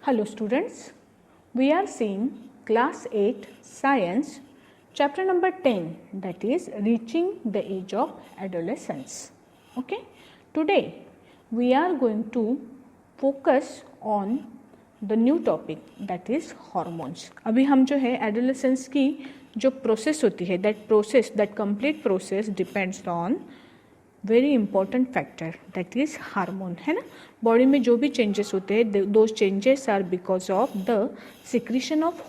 Hello students, we are seeing class 8 science chapter number 10, that is reaching the age of adolescence. Okay, today we are going to focus on the new topic, that is hormones. अभी हम जो है adolescence की जो process होती है, that complete process depends on very important factor that is hormone, है ना. बॉडी में जो भी चेंजेस होते हैं those changes are because of the secretion of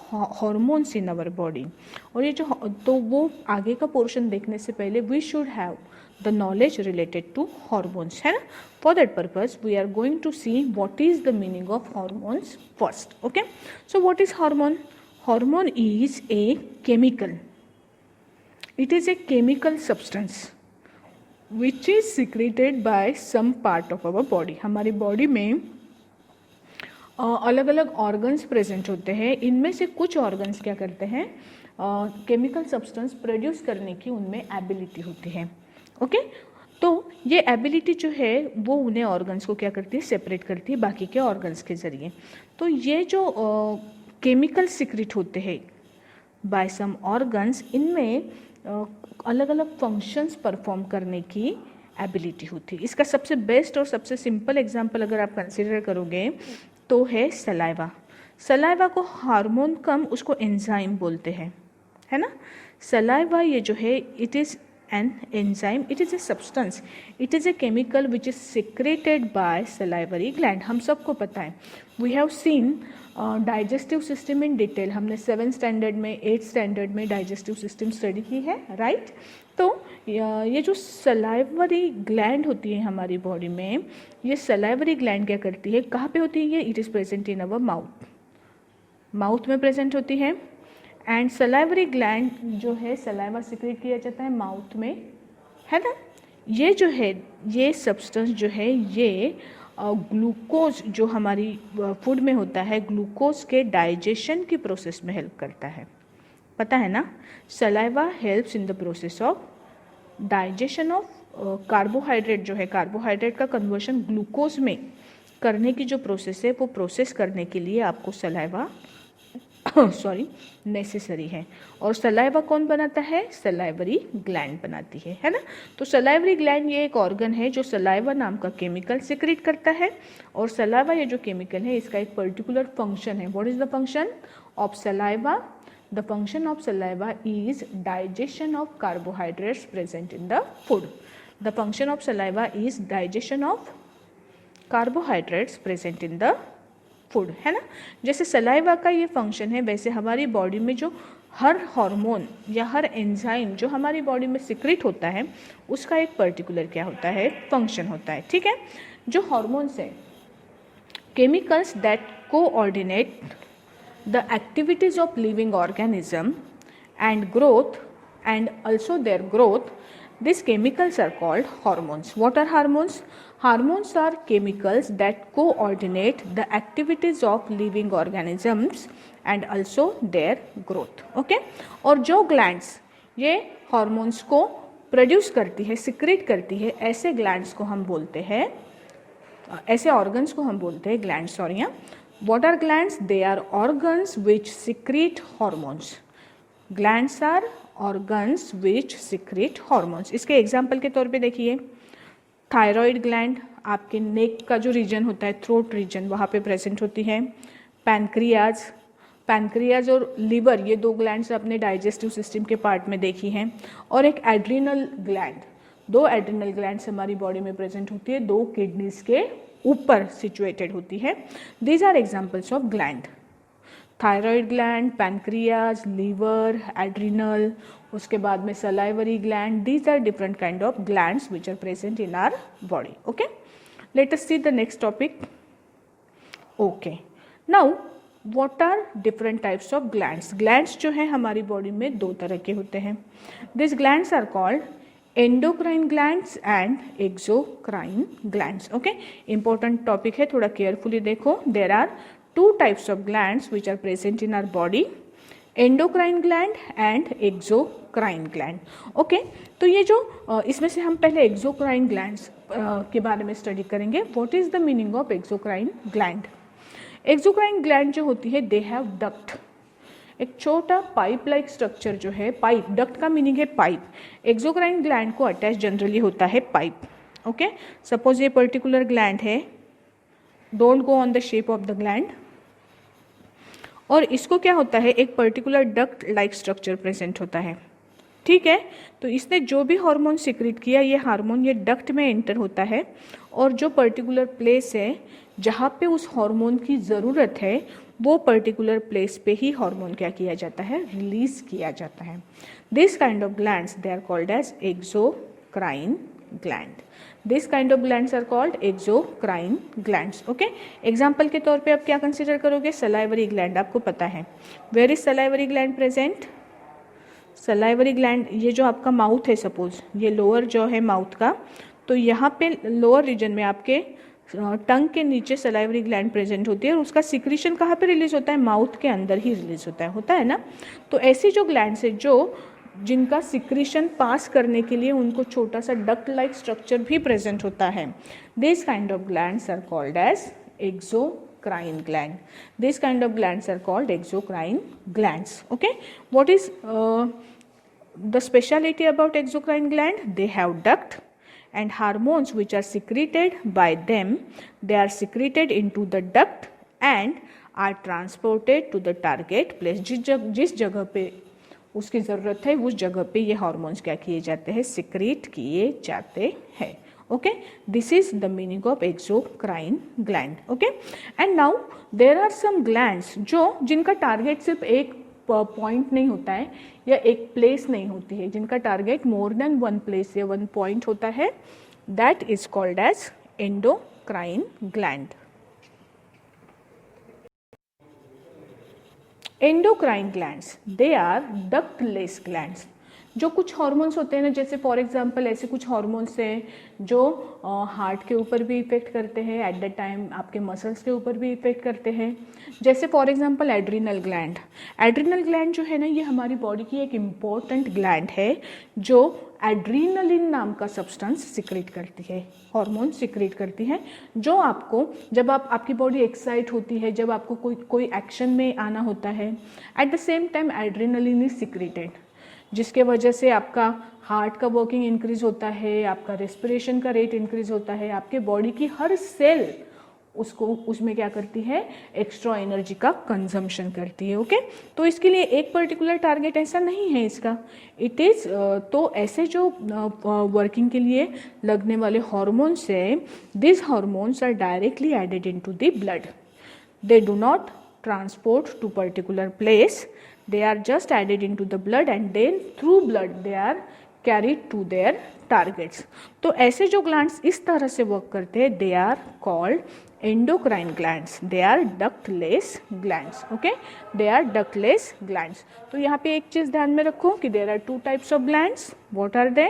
hormones in our body. और ये जो तो वो आगे का पोर्शन देखने से पहले we should have the knowledge related to hormones, है ना. For that purpose we are going to see what is the meaning of hormones first. Okay, so what is hormone? Hormone is a chemical, it is a chemical substance which is secreted by some part of our body. हमारी body में अलग अलग organs present होते हैं. इनमें से कुछ organs क्या करते हैं, केमिकल सब्सटेंस प्रोड्यूस करने की उनमें एबिलिटी होती है. ओके, तो ये एबिलिटी जो है वो उन्हें ऑर्गन्स को क्या करती है, सेपरेट करती है बाकी के ऑर्गन्स के ज़रिए. तो ये जो केमिकल सिक्रेट होते हैं बाय सम ऑर्गन्स, इनमें अलग अलग फंक्शंस परफॉर्म करने की एबिलिटी होती है. इसका सबसे बेस्ट और सबसे सिंपल एग्जांपल अगर आप कंसिडर करोगे तो है सलाइवा. सलाइवा को हार्मोन कम उसको एंजाइम बोलते हैं, है ना. सलाइवा ये जो है it is an enzyme, it is a substance, it is a chemical which is secreted by salivary gland. हम सबको पता है, we have seen digestive system in detail. हमने 7th स्टैंडर्ड में 8th स्टैंडर्ड में डाइजेस्टिव सिस्टम स्टडी की है, right. तो ये जो सलाइवरी ग्लैंड होती है हमारी बॉडी में, ये सलाइवरी ग्लैंड क्या करती है, कहाँ पे होती है ये? It is present in our mouth, mouth में प्रेजेंट होती है. एंड सलाइवरी ग्लैंड जो है सलाइवा सिक्रेट किया जाता है माउथ में, है ना. ये जो है ये सब्सटेंस जो है ये ग्लूकोज जो हमारी फूड में होता है, ग्लूकोज के डाइजेशन की प्रोसेस में हेल्प करता है. पता है ना, saliva helps in the process of digestion of carbohydrate. जो है कार्बोहाइड्रेट का कन्वर्शन ग्लूकोज में करने की जो प्रोसेस है वो प्रोसेस करने के लिए आपको सलाइवा नेसेसरी है. और सलाइवा कौन बनाता है? सलाइवरी ग्लैंड बनाती है ना. तो सलाइवरी ग्लैंड ये एक ऑर्गन है जो सलाइवा नाम का केमिकल सिक्रेट करता है. और सलाइवा ये जो केमिकल है इसका एक पर्टिकुलर फंक्शन है. What is the function of saliva? The function of saliva is digestion of carbohydrates present in the food. The function of saliva is digestion of carbohydrates present in the food, है ना. जैसे saliva का ये function है, वैसे हमारी body में जो हर हार्मोन या हर एंजाइम जो हमारी बॉडी में सिक्रेट होता है उसका एक पर्टिकुलर क्या होता है, फंक्शन होता है. ठीक है. जो हार्मोन्स हैं, chemicals that coordinate the activities of living organism and growth and also their growth, these chemicals are called hormones. What are hormones? Hormones are chemicals that coordinate the activities of living organisms and also their growth. Okay? और जो glands ये hormones को produce करती है, secrete करती है, ऐसे glands को हम बोलते हैं, ऐसे organs को हम बोलते हैं glands. Sorry. What are glands? They are organs which secrete hormones. Glands are organs which secrete hormones. इसके एग्जाम्पल के तौर पे देखिए, थायराइड ग्लैंड आपके नेक का जो रीजन होता है, थ्रोट रीजन, वहाँ पे प्रेजेंट होती है. पैनक्रियाज और लिवर, ये 2 ग्लैंड्स अपने डाइजेस्टिव सिस्टम के पार्ट में देखी हैं. और एक एड्रिनल ग्लैंड, 2 एड्रिनल ग्लैंड्स हमारी बॉडी में प्रेजेंट होती है, 2 किडनीज के ऊपर सिचुएटेड होती है. These are examples of gland. Thyroid gland, pancreas, liver, adrenal, उसके बाद में salivary gland. These are different kind of glands which are present in our body. Okay, let us see the next topic. Okay, now what are different types of glands? Glands जो है हमारी body में 2 तरह के होते हैं. This glands are called endocrine glands and exocrine glands. Okay, important topic है, थोड़ा केयरफुली देखो. There are 2 types of glands which are present in our body, endocrine gland and exocrine gland. Okay, तो ये जो इसमें से हम पहले exocrine glands के बारे में स्टडी करेंगे. What is the meaning of exocrine gland? Exocrine gland जो होती है दे हैव डक्ट, एक छोटा पाइप लाइक स्ट्रक्चर जो है, पाइप, डक्ट का मीनिंग है पाइप, एक्सोक्राइन ग्लैंड को अटैच जनरली होता है पाइप। ओके, सपोज ये पर्टिकुलर ग्लैंड है, don't go on the shape of the gland, और इसको क्या होता है, एक particular duct like structure present होता है। ठीक है, तो इसने जो भी हार्मोन सिक्रेट किया, ये हार्मोन ये डक्ट में एंटर होता है, और जो पर्टिकुलर प्लेस है जहाँ पे उस हार्मोन की ज़रूरत है, वो पर्टिकुलर प्लेस पे ही हार्मोन क्या किया जाता है, रिलीज किया जाता है। This kind of glands they are called as exocrine gland. This kind of glands are called exocrine glands. Okay, example के तौर पे आप क्या कंसिडर करोगे, सलाइवरी ग्लैंड, आपको पता है। Where is salivary gland present? Salivary gland, ये जो आपका माउथ है, सपोज ये लोअर जो है माउथ का, तो यहाँ पे लोअर रीजन में आपके टंग के नीचे सलाइवरी ग्लैंड प्रेजेंट होती है, और उसका सिक्रीशन कहाँ पे रिलीज होता है, माउथ के अंदर ही रिलीज होता है ना। तो ऐसी जो ग्लैंड्स है जो जिनका सिक्रीशन पास करने के लिए उनको छोटा सा डक्ट लाइक स्ट्रक्चर भी प्रेजेंट होता है, this kind of glands are called as exocrine gland. This kind of glands are called exocrine glands. Okay, what is the speciality about exocrine gland? They have duct, and hormones which are secreted by them, they are secreted into the duct and are transported to the target place. जिस जगह पे उसकी ज़रूरत है उस जगह पे ये हार्मोन्स क्या किए जाते हैं, सिक्रीट किए जाते हैं। Okay, this is the meaning of exocrine gland. Okay, and now there are some glands जो जिनका टारगेट सिर्फ एक पॉइंट नहीं होता है या एक प्लेस नहीं होती है, जिनका target more than one place या वन पॉइंट होता है, that is called as endocrine gland. Endocrine glands they are ductless glands. जो कुछ हार्मोन्स होते हैं ना, जैसे फॉर एग्जांपल ऐसे कुछ हार्मोन्स हैं जो हार्ट के ऊपर भी इफेक्ट करते हैं, एट द टाइम आपके मसल्स के ऊपर भी इफेक्ट करते हैं, जैसे for example adrenal gland. Adrenal gland जो है ना, ये हमारी बॉडी की एक इम्पॉर्टेंट ग्लैंड है जो एड्रीनलिन नाम का सब्सटेंस सिक्रेट करती है, हार्मोन सिक्रेट करती है, जो आपको जब आपकी बॉडी एक्साइट होती है, जब आपको कोई एक्शन में आना होता है, at the same time adrenaline is secreted, जिसके वजह से आपका हार्ट का वर्किंग इंक्रीज होता है, आपका रेस्पिरेशन का रेट इंक्रीज होता है, आपके बॉडी की हर सेल उसमें क्या करती है, एक्स्ट्रा एनर्जी का कंजम्पशन करती है। ओके, तो इसके लिए एक पर्टिकुलर टारगेट ऐसा नहीं है इसका, इट इज तो ऐसे जो वर्किंग के लिए लगने वाले हॉर्मोन्स है, this hormones are directly added into the blood, they do not transport to particular place, they are just added into the blood and then through blood they are carried to their targets. तो ऐसे जो glands इस तरह से work करते हैं, they are called endocrine glands, they are ductless glands. Okay, they are ductless glands. तो यहाँ पे एक चीज़ ध्यान में रखो कि there are two types of glands. What are they?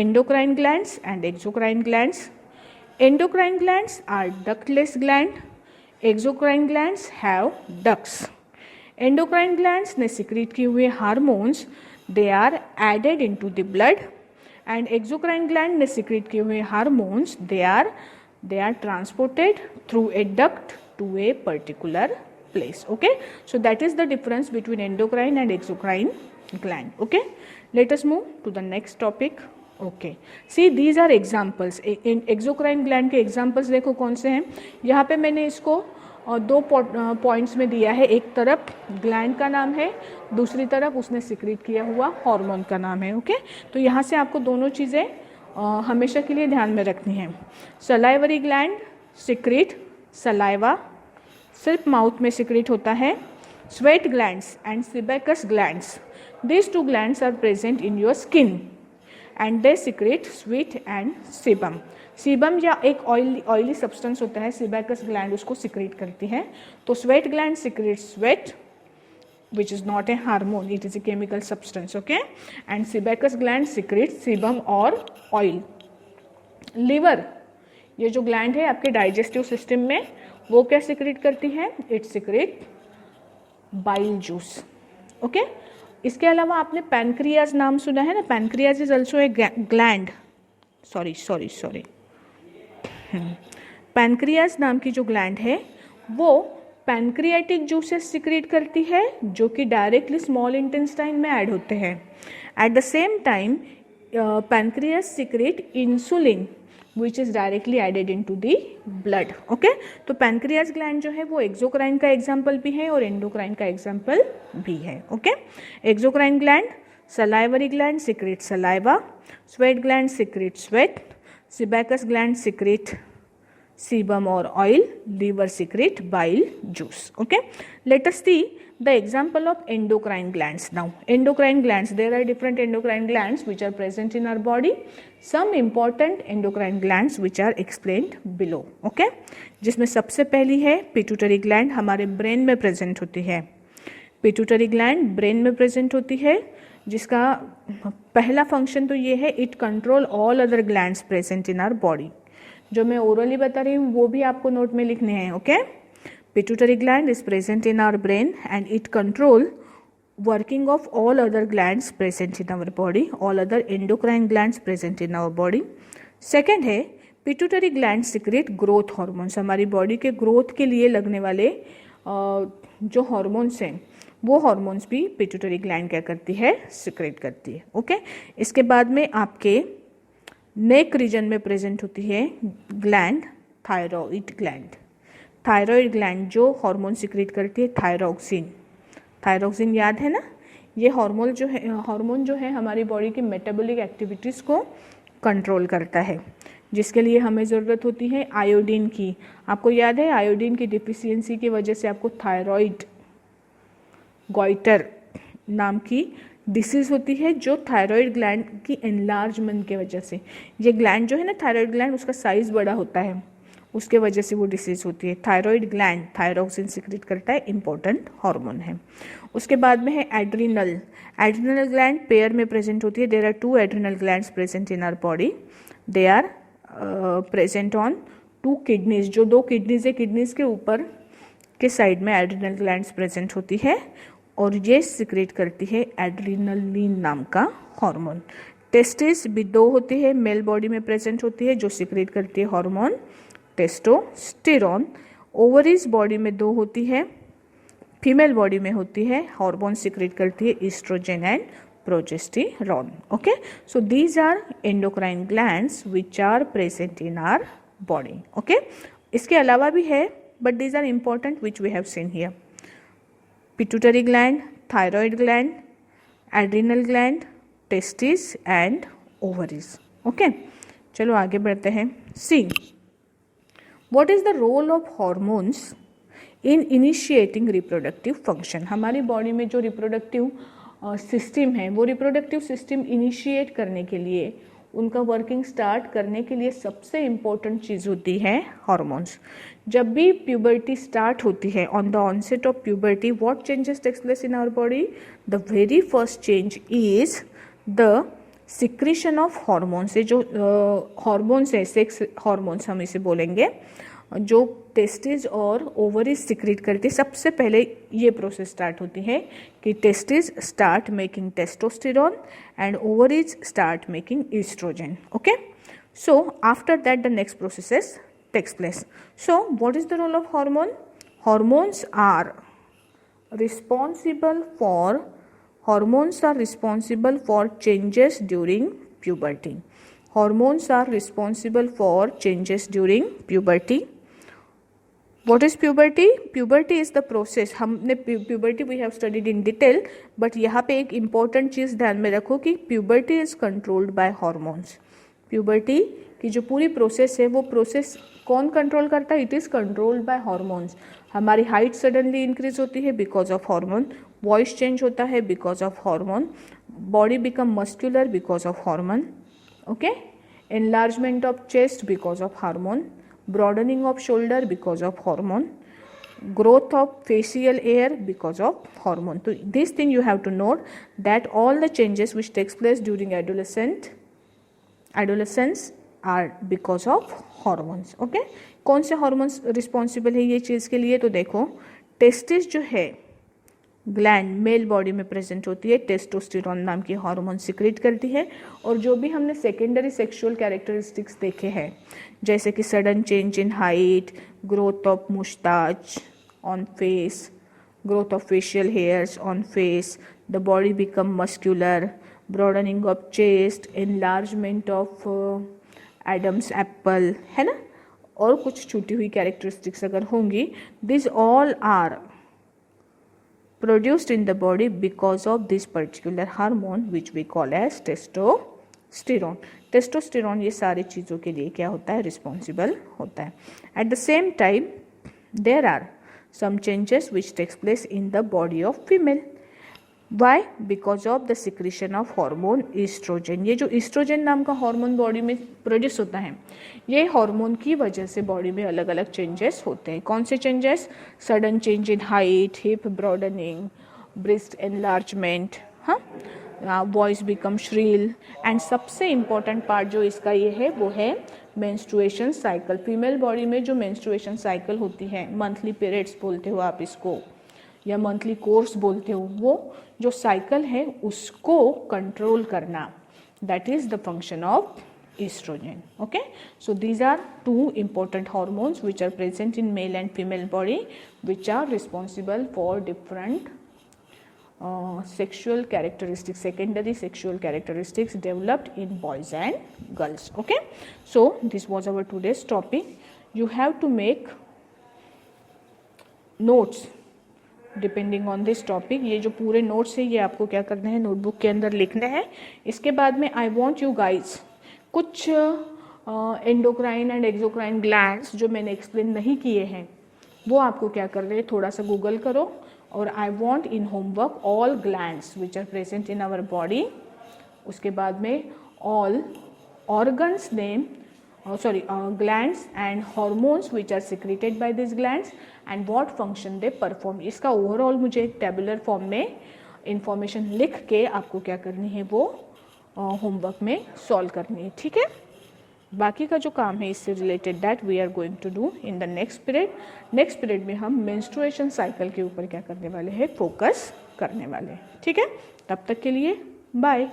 Endocrine glands and exocrine glands. Endocrine glands are ductless gland. Exocrine glands have ducts. Endocrine glands ने secrete किए हुए hormones they are added into the blood, and exocrine gland ने secrete किए हुए hormones they are transported through a duct to a particular place. Okay, so that is the difference between endocrine and exocrine gland. Okay, let us move to the next topic. Okay, see these are examples. In exocrine gland के examples देखो कौन से हैं। यहाँ पे मैंने इसको दो पॉइंट्स में दिया है, एक तरफ ग्लैंड का नाम है, दूसरी तरफ उसने सिक्रीट किया हुआ हार्मोन का नाम है। ओके, तो यहाँ से आपको दोनों चीज़ें हमेशा के लिए ध्यान में रखनी है। सलाइवरी ग्लैंड सिक्रीट सलाइवा, सिर्फ माउथ में सिक्रीट होता है। Sweat glands and sebaceous glands, this two glands are present in your skin and they secrete sweat and sebum. Sebum या एक ऑयली सब्सटेंस होता है, सीबेकस ग्लैंड उसको सिक्रेट करती है। तो sweat gland secrete sweat which is not a hormone, it is a chemical substance. Okay, and sebaceous gland secretes sebum और oil. Liver, ये जो ग्लैंड है आपके डाइजेस्टिव सिस्टम में, वो क्या सिक्रेट करती है, it secrete bile juice. Okay, इसके अलावा आपने पैनक्रियाज नाम सुना है ना, pancreas is also a gland, sorry pancreas नाम की जो ग्लैंड है वो पैनक्रियाटिक जूसेस सिक्रीट करती है जो कि डायरेक्टली स्मॉल इंटेस्टाइन में ऐड होते हैं। At the same time pancreas secrete insulin which is directly added into the blood. Okay, तो पैनक्रियास ग्लैंड जो है वो एक्सोक्राइन का एग्जाम्पल भी है और एंडोक्राइन का एग्जाम्पल भी है। Okay, exocrine gland, salivary gland secrete saliva, sweat gland secrete sweat, sebaceous gland secrete sebum or oil, liver secrete bile juice. Okay, let us see the example of endocrine glands. Now endocrine glands, there are different endocrine glands which are present in our body. Some important endocrine glands which are explained below. Okay, जिसमें सबसे पहली है pituitary gland, हमारे brain में present होती है। Pituitary gland brain में present होती है, जिसका पहला फंक्शन तो ये है, it control all other glands present in our body. जो मैं ओरली बता रही हूँ वो भी आपको नोट में लिखने हैं। Okay, pituitary gland is present in our brain and it control working of all other glands present in our body, all other endocrine glands present in our body. Second है pituitary gland secrete growth hormones, हमारी body के growth के लिए लगने वाले जो hormones हैं वो हॉर्मोन्स भी पिट्यूटरी ग्लैंड क्या करती है, सिक्रेट करती है। ओके, इसके बाद में आपके नेक रीजन में प्रेजेंट होती है gland thyroid gland. Thyroid gland जो हार्मोन सिक्रेट करती है थायरोक्सिन। थायरोक्सिन याद है ना, ये हार्मोन जो है हमारी बॉडी की मेटाबॉलिक एक्टिविटीज़ को कंट्रोल करता है, जिसके लिए हमें ज़रूरत होती है आयोडीन की। आपको याद है आयोडीन की डिफिशियंसी की वजह से आपको थायरॉइड गॉइटर नाम की डिसीज़ होती है, जो थायरॉइड ग्लैंड की एनलार्जमेंट के वजह से, ये ग्लैंड जो है ना थायरॉइड ग्लैंड, उसका साइज़ बड़ा होता है, उसके वजह से वो डिसीज़ होती है। थायरॉइड ग्लैंड थायरोक्सिन सिक्रेट करता है, इंपॉर्टेंट हार्मोन है। उसके बाद में है एड्रिनल। एड्रिनल ग्लैंड पेयर में प्रेजेंट होती है। There are 2 adrenal glands present in our body. They are present on 2 kidneys, जो 2 किडनीज है, किडनीज के ऊपर के साइड में एड्रिनल ग्लैंड्स प्रेजेंट होती है और ये सिक्रेट करती है एड्रिनलिन नाम का हार्मोन। टेस्टिस भी 2 होती है, मेल बॉडी में प्रेजेंट होती है, जो सिक्रेट करती है हार्मोन टेस्टोस्टेरोन। ओवरीज बॉडी में 2 होती है, फीमेल बॉडी में होती है, हार्मोन सिक्रेट करती है estrogen and progesterone. Okay, so these are endocrine glands which are present in our body. Okay, इसके अलावा भी है but these are important which we have seen here. Pituitary gland, thyroid gland, adrenal gland, testis and ovaries. Okay, चलो आगे बढ़ते हैं। See what is the role of hormones in initiating reproductive function. हमारी body में जो reproductive system है, वो reproductive system initiate करने के लिए, उनका वर्किंग स्टार्ट करने के लिए सबसे इम्पोर्टेंट चीज़ होती है हार्मोन्स। जब भी प्यूबर्टी स्टार्ट होती है, on the onset of puberty, what changes takes place in our body? The very first change is the secretion of hormones. जो हार्मोन्स है, सेक्स हार्मोन्स हम इसे बोलेंगे, जो टेस्टिस और ओवरीज सिक्रेट करती, सबसे पहले ये प्रोसेस स्टार्ट होती है कि testis start making testosterone and ovaries start making estrogen. Okay, so after that the next processes takes place. So what is the role of hormone? Hormones are responsible for changes during puberty. Hormones are responsible for changes during puberty. What is puberty? Puberty is the process. हमने puberty we have studied in detail, but यहाँ पे एक important चीज़ ध्यान में रखो कि puberty is controlled by hormones. Puberty की जो पूरी प्रोसेस है, वो प्रोसेस कौन कंट्रोल करता है? It is controlled by hormones. हमारी हाइट सडनली इंक्रीज होती है because of hormone, voice change होता है because of hormone, body become muscular because of hormone. Okay, enlargement of chest because of hormone, broadening of shoulder because of hormone, growth of facial hair because of hormone. So this thing you have to note that all the changes which takes place during adolescence are because of hormones. Okay, कौन से hormones responsible है ये चीज़ के लिए? तो देखो, testis जो है ग्लैंड मेल बॉडी में प्रेजेंट होती है, टेस्टोस्टेरोन नाम की हार्मोन सिक्रेट करती है. और जो भी हमने सेकेंडरी सेक्सुअल कैरेक्टरिस्टिक्स देखे हैं, जैसे कि sudden change in height, growth of moustache, on face, growth of facial hairs on face, the body become muscular, broadening of chest, enlargement of Adam's apple, है ना, और कुछ छूटी हुई कैरेक्टरिस्टिक्स अगर होंगी, this all are produced in the body because of this particular hormone which we call as testosterone. Testosterone ये सारी चीज़ों के लिए क्या होता है, रिस्पॉन्सिबल होता है. At the same time there are some changes which takes place in the body of female. Why? Because of the secretion of hormone estrogen. ये जो ईस्ट्रोजन नाम का हार्मोन बॉडी में प्रोड्यूस होता है, ये हार्मोन की वजह से बॉडी में अलग अलग चेंजेस होते हैं. कौन से changes? Sudden change in height, hip broadening, breast enlargement, हाँ, वॉइस बिकम श्रील, एंड सबसे इम्पॉर्टेंट पार्ट जो इसका ये है वो है मेंस्ट्रुएशन साइकिल. फीमेल बॉडी में जो मेंस्ट्रुएशन साइकिल होती है, मंथली पीरियड्स बोलते हो आप इसको, या मंथली कोर्स बोलते हो, वो जो साइकिल है उसको कंट्रोल करना, that is the function of estrogen. Okay, so these are two important hormones which are present in male and female body, which are responsible for different sexual characteristics, secondary sexual characteristics developed in boys and girls. Okay, so this was our today's topic. You have to make notes depending on this topic. ये जो पूरे notes है ये आपको क्या करना है, notebook के अंदर लिखना है. इसके बाद में आई वॉन्ट यू गाइज कुछ एंडोक्राइन एंड एक्सोक्राइन ग्लैंड्स जो मैंने एक्सप्लेन नहीं किए हैं वो आपको क्या कर रहे हैं, थोड़ा सा गूगल करो. और I want in homework all glands which are present in our body. उसके बाद में all organs name, glands and hormones which are secreted by these glands and what function they perform. इसका ओवरऑल मुझे tabular form में information लिख के आपको क्या करनी है, वो होमवर्क में सॉल्व करनी है. ठीक है, बाकी का जो काम है इससे related that we are going to do in the next period. Next period में हम मेंस्ट्रुएशन साइकिल के ऊपर क्या करने वाले हैं, फोकस करने वाले हैं. ठीक है, तब तक के लिए बाय.